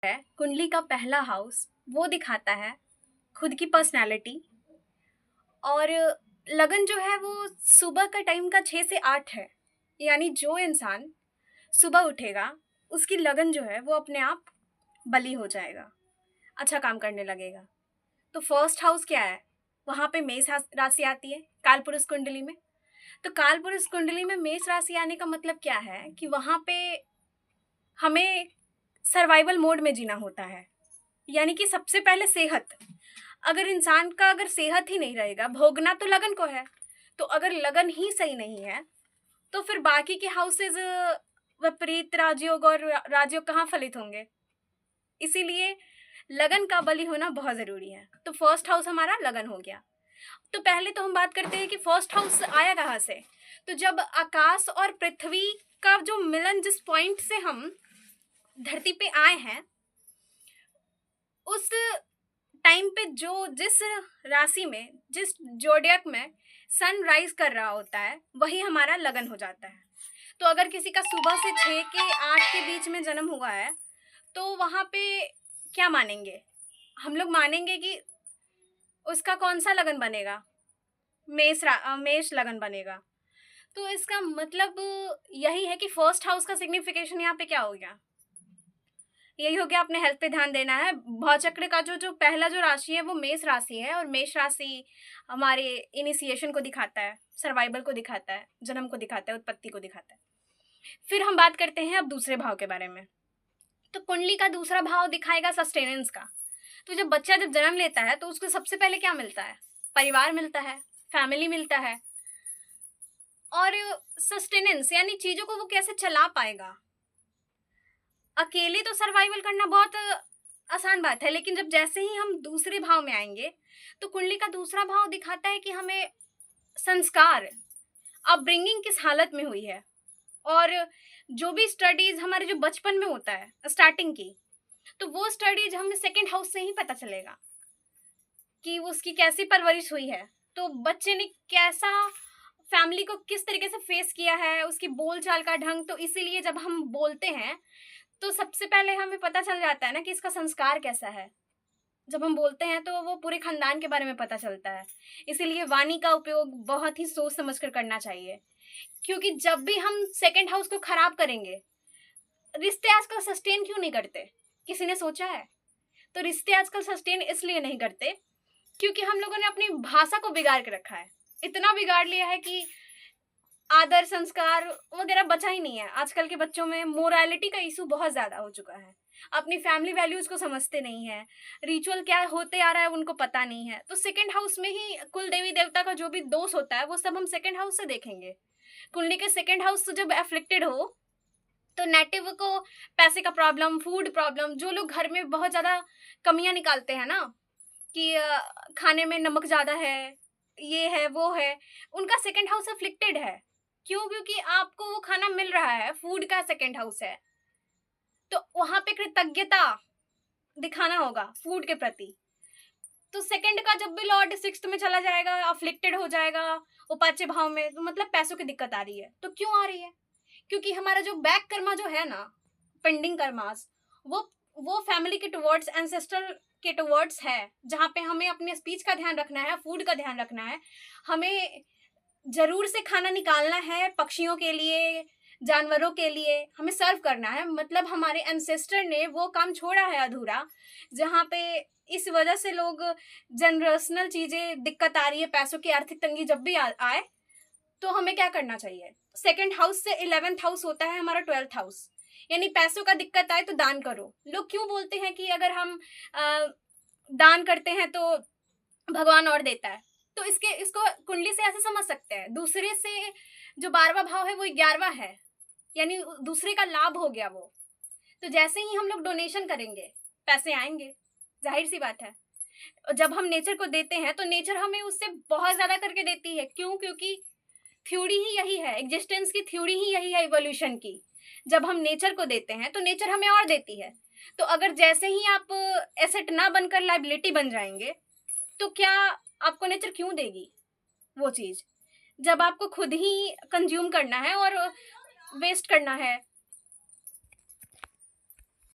है कुंडली का पहला हाउस वो दिखाता है खुद की पर्सनैलिटी। और लगन जो है वो सुबह का टाइम का 6 से 8 है। यानी जो इंसान सुबह उठेगा उसकी लगन जो है वो अपने आप बली हो जाएगा, अच्छा काम करने लगेगा। तो फर्स्ट हाउस क्या है? वहाँ पे मेष राशि आती है कालपुरुष कुंडली में। तो कालपुरुष कुंडली में मेष राशि आने का मतलब क्या है कि वहाँ पे हमें सर्वाइवल मोड में जीना होता है। यानी कि सबसे पहले सेहत। अगर इंसान का अगर सेहत ही नहीं रहेगा, भोगना तो लगन को है, तो अगर लगन ही सही नहीं है तो फिर बाकी के हाउसेज विपरीत राजयोग और राजयोग कहाँ फलित होंगे। इसीलिए लगन का बलि होना बहुत जरूरी है। तो फर्स्ट हाउस हमारा लगन हो गया। तो पहले तो हम बात करते हैं कि फर्स्ट हाउस आया कहाँ से। तो जब आकाश और पृथ्वी का जो मिलन, जिस पॉइंट से हम धरती पे आए हैं, उस टाइम पे जो जिस राशि में, जिस जोडियक में सन राइज कर रहा होता है, वही हमारा लगन हो जाता है। तो अगर किसी का सुबह से 6 के 8 के बीच में जन्म हुआ है तो वहाँ पे क्या मानेंगे हम लोग? मानेंगे कि उसका कौन सा लगन बनेगा? मेष लगन बनेगा। तो इसका मतलब यही है कि फर्स्ट हाउस का सिग्निफिकेशन यहाँ पे क्या हो गया? यही हो गया, अपने हेल्थ पे ध्यान देना है। भावचक्र का जो पहला जो राशि है वो मेष राशि है, और मेष राशि हमारे इनिशिएशन को दिखाता है, सर्वाइवल को दिखाता है, जन्म को दिखाता है, उत्पत्ति को दिखाता है। फिर हम बात करते हैं अब दूसरे भाव के बारे में। तो कुंडली का दूसरा भाव दिखाएगा सस्टेनेंस का। तो जब बच्चा जब जन्म लेता है तो उसको सबसे पहले क्या मिलता है? परिवार मिलता है, फैमिली मिलता है। और सस्टेनेंस यानी चीजों को वो कैसे चला पाएगा। अकेले तो सर्वाइवल करना बहुत आसान बात है, लेकिन जब जैसे ही हम दूसरे भाव में आएंगे तो कुंडली का दूसरा भाव दिखाता है कि हमें संस्कार, अपब्रिंगिंग किस हालत में हुई है। और जो भी स्टडीज हमारे जो बचपन में होता है स्टार्टिंग की, तो वो स्टडीज हमें सेकंड हाउस से ही पता चलेगा कि उसकी कैसी परवरिश हुई है। तो बच्चे ने कैसा फैमिली को किस तरीके से फेस किया है, उसकी बोलचाल का ढंग। तो इसीलिए जब हम बोलते हैं तो सबसे पहले हमें पता चल जाता है ना कि इसका संस्कार कैसा है। जब हम बोलते हैं तो वो पूरे खानदान के बारे में पता चलता है। इसीलिए वाणी का उपयोग बहुत ही सोच समझ कर करना चाहिए, क्योंकि जब भी हम सेकंड हाउस को खराब करेंगे, रिश्ते आजकल सस्टेन क्यों नहीं करते? किसी ने सोचा है? तो रिश्ते आजकल सस्टेन इसलिए नहीं करते क्योंकि हम लोगों ने अपनी भाषा को बिगाड़ के रखा है। इतना बिगाड़ लिया है कि आदर संस्कार वगैरह बचा ही नहीं है। आजकल के बच्चों में मोरालिटी का इशू बहुत ज्यादा हो चुका है। अपनी फैमिली वैल्यूज को समझते नहीं है, रिचुअल क्या होते आ रहा है उनको पता नहीं है। तो सेकंड हाउस में ही कुल देवी देवता का जो भी दोष होता है वो सब हम सेकंड हाउस से देखेंगे। कुंडली के सेकंड हाउस से जब एफ्लिक्टेड हो तो नेटिव को पैसे का प्रॉब्लम, फूड प्रॉब्लम, जो लोग घर में बहुत ज्यादा कमियां निकालते हैं ना कि खाने में नमक ज्यादा है, ये है वो है, उनका सेकंड हाउस अफ्लिक्टेड है। क्यों? क्योंकि आपको वो खाना मिल रहा है, फूड का सेकंड हाउस है, तो वहां पे कृतज्ञता दिखाना होगा फूड के प्रति। तो सेकंड का जब भी लॉर्ड सिक्स्थ में चला जाएगा, अफ्लिक्टेड हो जाएगा उपाच्य भाव में, तो मतलब पैसों की दिक्कत आ रही है। तो क्यों आ रही है? क्योंकि हमारा जो बैक कर्मा जो है ना, पेंडिंग कर्मास, वो फैमिली के टुवर्ड्स, एंसेस्टर के टुवर्ड्स है, जहाँ पे हमें अपने स्पीच का ध्यान रखना है, फूड का ध्यान रखना है, हमें जरूर से खाना निकालना है पक्षियों के लिए, जानवरों के लिए हमें सर्व करना है। मतलब हमारे एंसेस्टर ने वो काम छोड़ा है अधूरा, जहाँ पे इस वजह से लोग जनरेशनल चीजें दिक्कत आ रही है, पैसों की आर्थिक तंगी जब भी आए तो हमें क्या करना चाहिए? सेकंड हाउस से 11th हाउस होता है हमारा 12th हाउस, यानी पैसों का दिक्कत आए तो दान करो। लोग क्यों बोलते हैं कि अगर हम दान करते हैं तो भगवान और देता है? तो इसको कुंडली से ऐसे समझ सकते हैं, दूसरे से जो 12वां भाव है वो 11वां है, यानी दूसरे का लाभ हो गया वो। तो जैसे ही हम लोग डोनेशन करेंगे पैसे आएंगे, जाहिर सी बात है। जब हम नेचर को देते हैं तो नेचर हमें उससे बहुत ज्यादा करके देती है। क्यों? क्योंकि थ्योरी ही यही है, एग्जिस्टेंस की थ्योरी ही यही है, इवोल्यूशन की। जब हम नेचर को देते हैं तो नेचर हमें और देती है। तो अगर जैसे ही आप एसेट ना बनकर लाइबिलिटी बन जाएंगे तो क्या आपको नेचर क्यों देगी वो चीज? जब आपको खुद ही कंज्यूम करना है और वेस्ट करना है,